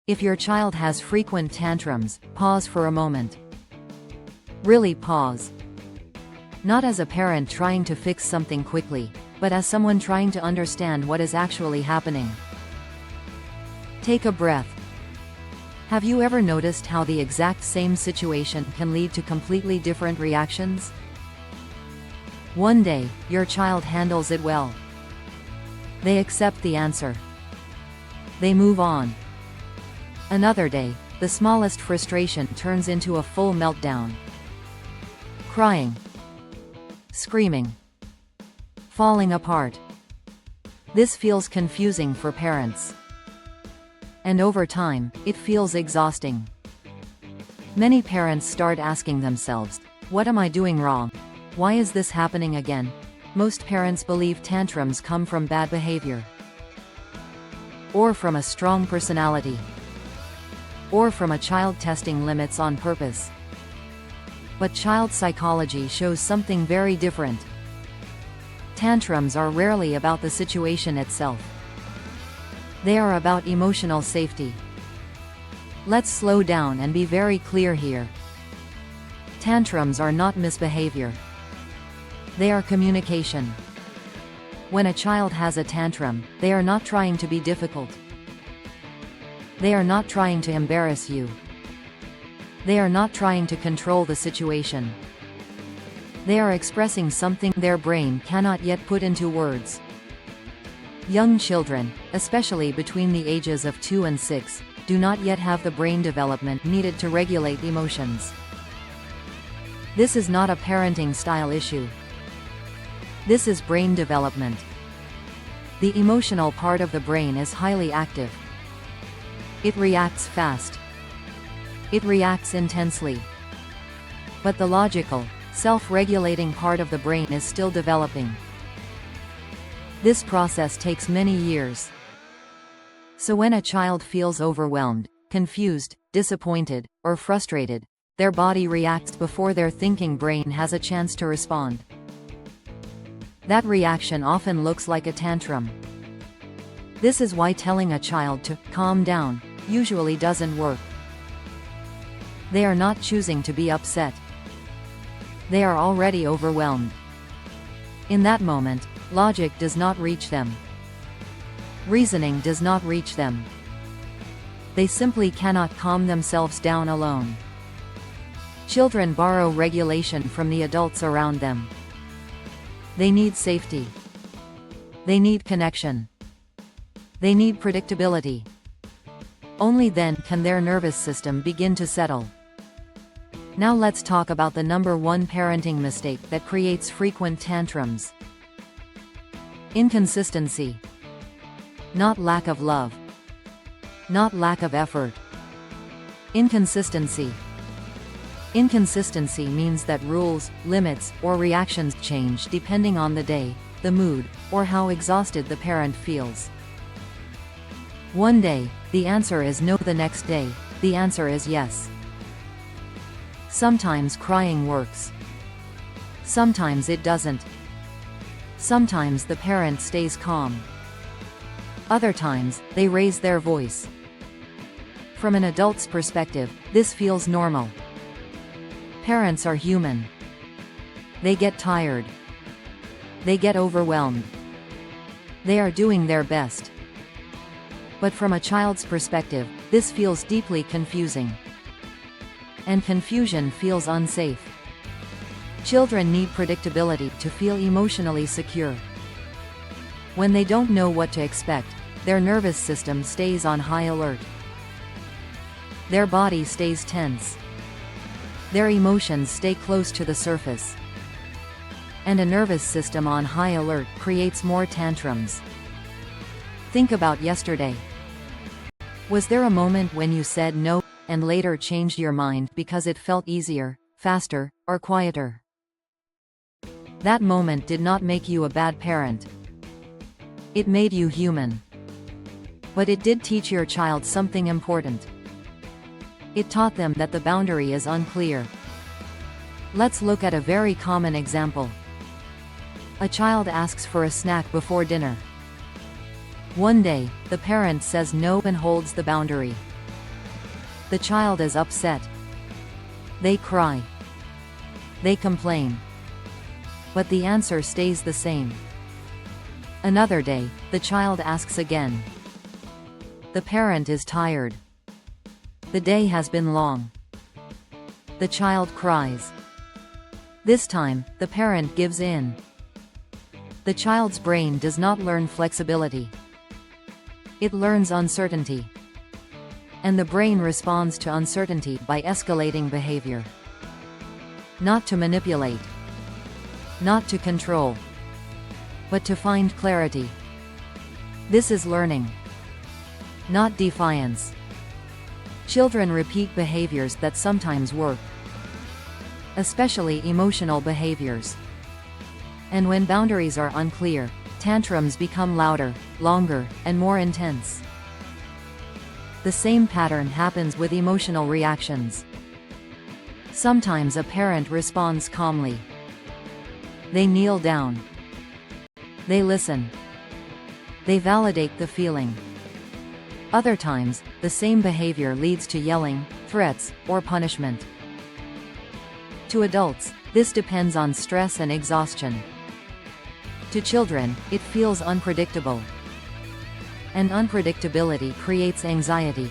If your child has frequent tantrums, pause for a moment. Really pause. Not as a parent trying to fix something quickly, but as someone trying to understand what is actually happening. Take a breath. Have you ever noticed how the exact same situation can lead to completely different reactions? One day, your child handles it well. They accept the answer. They move on. Another day, the smallest frustration turns into a full meltdown. Crying. Screaming. Falling apart. This feels confusing for parents. And over time, it feels exhausting. Many parents start asking themselves, what am I doing wrong? Why is this happening again? Most parents believe tantrums come from bad behavior. Or from a strong personality. Or from a child testing limits on purpose. But child psychology shows something very different. Tantrums are rarely about the situation itself. They are about emotional safety. Let's slow down and be very clear here. Tantrums are not misbehavior. They are communication. When a child has a tantrum, they are not trying to be difficult. They are not trying to embarrass you. They are not trying to control the situation. They are expressing something their brain cannot yet put into words. Young children, especially between the ages of 2 and 6, do not yet have the brain development needed to regulate emotions. This is not a parenting style issue. This is brain development. The emotional part of the brain is highly active. It reacts fast. It reacts intensely. But the logical, self-regulating part of the brain is still developing. This process takes many years. So when a child feels overwhelmed, confused, disappointed, or frustrated, their body reacts before their thinking brain has a chance to respond. That reaction often looks like a tantrum. This is why telling a child to calm down usually doesn't work. They are not choosing to be upset. They are already overwhelmed. In that moment, logic does not reach them. Reasoning does not reach them. They simply cannot calm themselves down alone. Children borrow regulation from the adults around them. They need safety. They need connection. They need predictability. Only then can their nervous system begin to settle. Now let's talk about the number one parenting mistake that creates frequent tantrums. Inconsistency. Not lack of love. Not lack of effort. Inconsistency. Inconsistency means that rules, limits, or reactions change depending on the day, the mood, or how exhausted the parent feels. One day, the answer is no. The next day, the answer is yes. Sometimes crying works. Sometimes it doesn't. Sometimes the parent stays calm. Other times, they raise their voice. From an adult's perspective, this feels normal. Parents are human. They get tired. They get overwhelmed. They are doing their best. But from a child's perspective, this feels deeply confusing. And confusion feels unsafe. Children need predictability to feel emotionally secure. When they don't know what to expect, their nervous system stays on high alert. Their body stays tense. Their emotions stay close to the surface. And a nervous system on high alert creates more tantrums. Think about yesterday. Was there a moment when you said no, and later changed your mind because it felt easier, faster, or quieter? That moment did not make you a bad parent. It made you human. But it did teach your child something important. It taught them that the boundary is unclear. Let's look at a very common example. A child asks for a snack before dinner. One day, the parent says no and holds the boundary. The child is upset. They cry. They complain. But the answer stays the same. Another day, the child asks again. The parent is tired. The day has been long. The child cries. This time, the parent gives in. The child's brain does not learn flexibility. It learns uncertainty. And the brain responds to uncertainty by escalating behavior. Not to manipulate. Not to control. But to find clarity. This is learning. Not defiance. Children repeat behaviors that sometimes work. Especially emotional behaviors. And when boundaries are unclear, tantrums become louder, longer, and more intense. The same pattern happens with emotional reactions. Sometimes a parent responds calmly. They kneel down. They listen. They validate the feeling. Other times, the same behavior leads to yelling, threats, or punishment. To adults, this depends on stress and exhaustion. To children, it feels unpredictable. And unpredictability creates anxiety.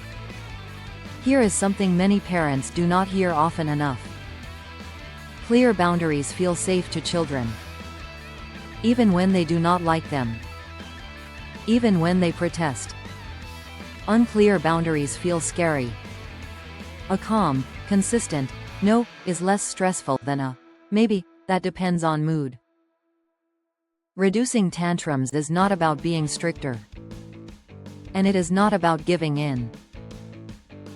Here is something many parents do not hear often enough. Clear boundaries feel safe to children. Even when they do not like them. Even when they protest. Unclear boundaries feel scary. A calm, consistent no is less stressful than a maybe that depends on mood. Reducing tantrums is not about being stricter. And it is not about giving in.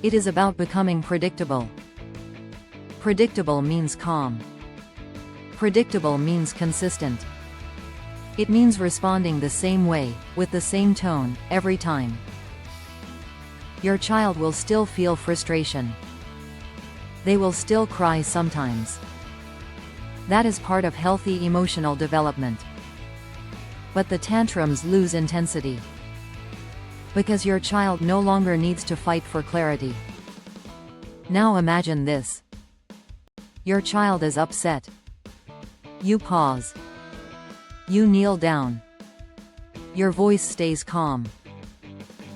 It is about becoming predictable. Predictable means calm. Predictable means consistent. It means responding the same way, with the same tone, every time. Your child will still feel frustration. They will still cry sometimes. That is part of healthy emotional development. But the tantrums lose intensity. Because your child no longer needs to fight for clarity. Now imagine this. Your child is upset. You pause. You kneel down. Your voice stays calm.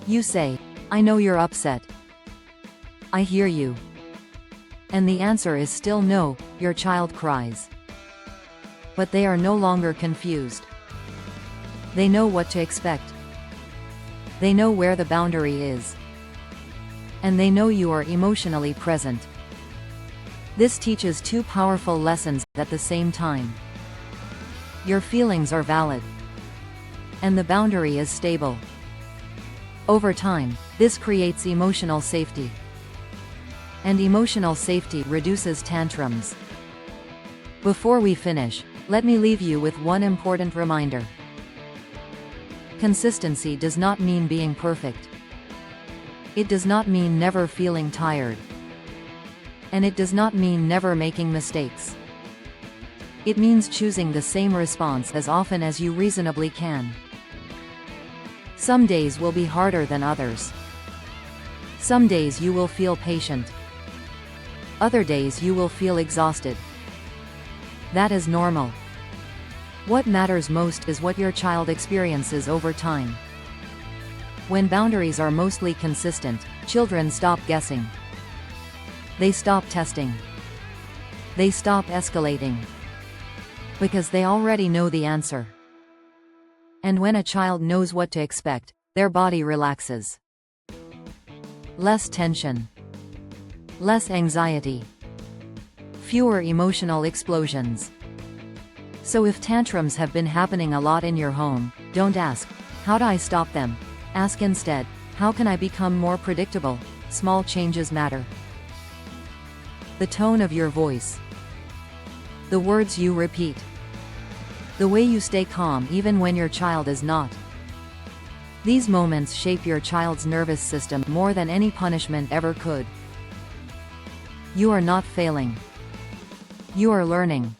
You say, I know you're upset. I hear you. And the answer is still no, your child cries. But they are no longer confused. They know what to expect. They know where the boundary is. And they know you are emotionally present. This teaches two powerful lessons at the same time. Your feelings are valid. And the boundary is stable. Over time, this creates emotional safety. And emotional safety reduces tantrums. Before we finish, let me leave you with one important reminder. Consistency does not mean being perfect. It does not mean never feeling tired. And it does not mean never making mistakes. It means choosing the same response as often as you reasonably can. Some days will be harder than others. Some days you will feel patient. Other days you will feel exhausted. That is normal. What matters most is what your child experiences over time. When boundaries are mostly consistent, children stop guessing. They stop testing. They stop escalating. Because they already know the answer. And when a child knows what to expect, their body relaxes. Less tension. Less anxiety. Fewer emotional explosions. So if tantrums have been happening a lot in your home, don't ask, how do I stop them? Ask instead, how can I become more predictable? Small changes matter. The tone of your voice. The words you repeat. The way you stay calm even when your child is not. These moments shape your child's nervous system more than any punishment ever could. You are not failing. You are learning.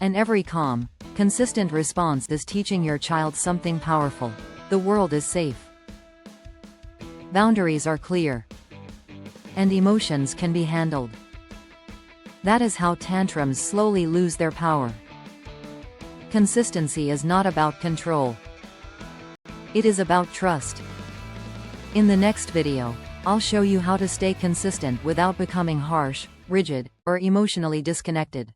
And every calm, consistent response is teaching your child something powerful. The world is safe. Boundaries are clear. and emotions can be handled. That is how tantrums slowly lose their power. Consistency is not about control. It is about trust. In the next video, I'll show you how to stay consistent without becoming harsh, rigid, or emotionally disconnected.